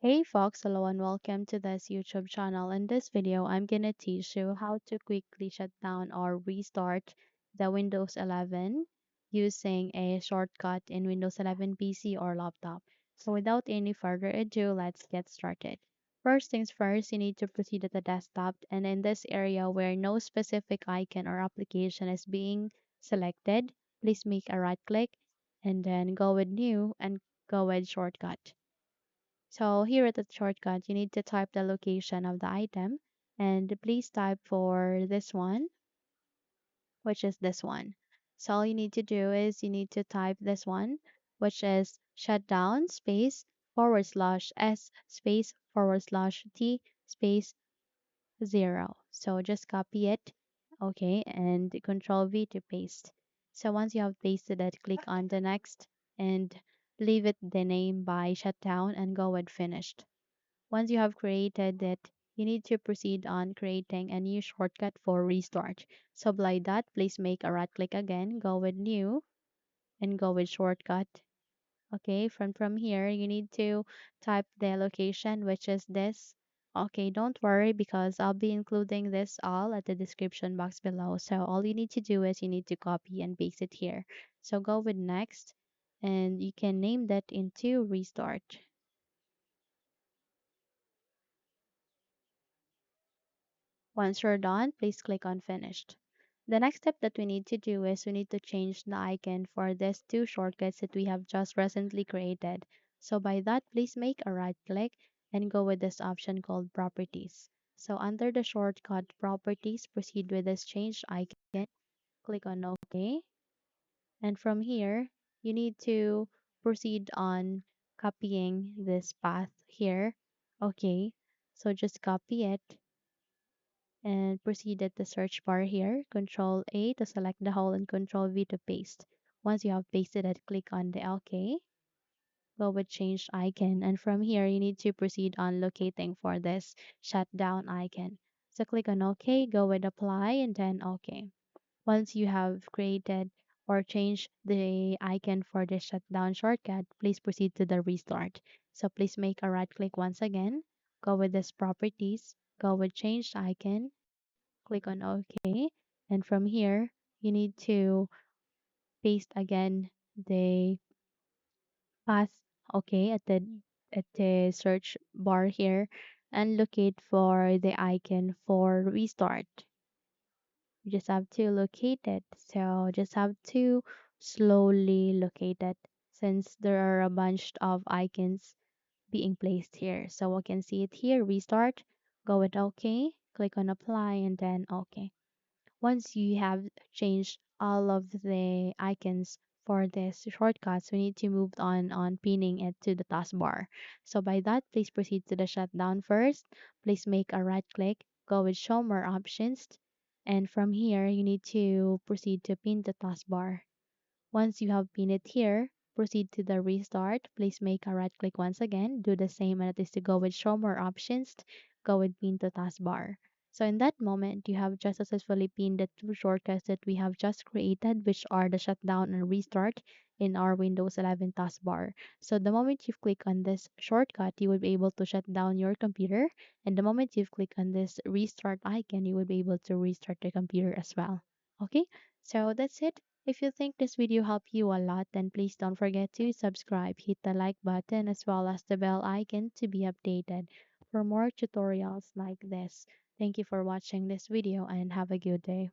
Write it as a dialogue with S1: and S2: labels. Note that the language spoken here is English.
S1: Hey folks, hello and welcome to this YouTube channel. In this video, I'm gonna teach you how to quickly shut down or restart the Windows 11 using a shortcut in Windows 11 PC or laptop. So without any further ado, let's get started. First things first, you need to proceed to the desktop, and in this area where no specific icon or application is being selected, please make a right click and then go with new and go with shortcut. So here at the shortcut, you need to type the location of the item and please type for this one, which is this one. So all you need to do is you need to type this one, which is shutdown space forward slash s space forward slash t space 0. So just copy it, okay, and control V to paste. So once you have pasted it, click on the next and leave it the name by shutdown and go with finished. Once you have created it, you need to proceed on creating a new shortcut for restart. So by that, please make a right click again, go with new and go with shortcut. Okay, from here, you need to type the location, which is this. Okay, don't worry because I'll be including this all at the description box below. So all you need to do is you need to copy and paste it here. So go with next and you can name that into restart. Once you're done, please click on finished. The next step that we need to do is we need to change the icon for these two shortcuts that we have just recently created. So by that, please make a right click and go with this option called properties. So under the shortcut properties, proceed with this change icon, click on OK. And from here, you need to proceed on copying this path here. Okay, so just copy it and proceed at the search bar here. Control A to select the whole and Control V to paste. Once you have pasted it, click on the OK. Go with change icon. And from here, you need to proceed on locating for this shutdown icon. So click on OK, go with apply and then OK. Once you have created or changed the icon for the shutdown shortcut, please proceed to the restart. So please make a right click once again, go with this properties, go with changed icon, click on OK. And from here, you need to paste again the path, okay, at the search bar here and locate for the icon for restart. You just have to locate it. So just have to slowly locate it since there are a bunch of icons being placed here. So we can see it here, restart, go with OK, click on apply and then OK. Once you have changed all of the icons for this shortcuts, we need to move on pinning it to the taskbar. So by that, please proceed to the shutdown first. Please make a right click, go with show more options, and from here you need to proceed to pin the taskbar. Once you have pinned it here, proceed to the restart. Please make a right click once again. Do the same, and it is to go with show more options. Go with pin to taskbar. So in that moment, you have just successfully pinned the two shortcuts that we have just created, which are the shutdown and restart in our Windows 11 taskbar. So the moment you click on this shortcut, you will be able to shut down your computer. And the moment you click on this restart icon, you will be able to restart the computer as well. Okay, so that's it. If you think this video helped you a lot, then please don't forget to subscribe, hit the like button as well as the bell icon to be updated for more tutorials like this. Thank you for watching this video and have a good day.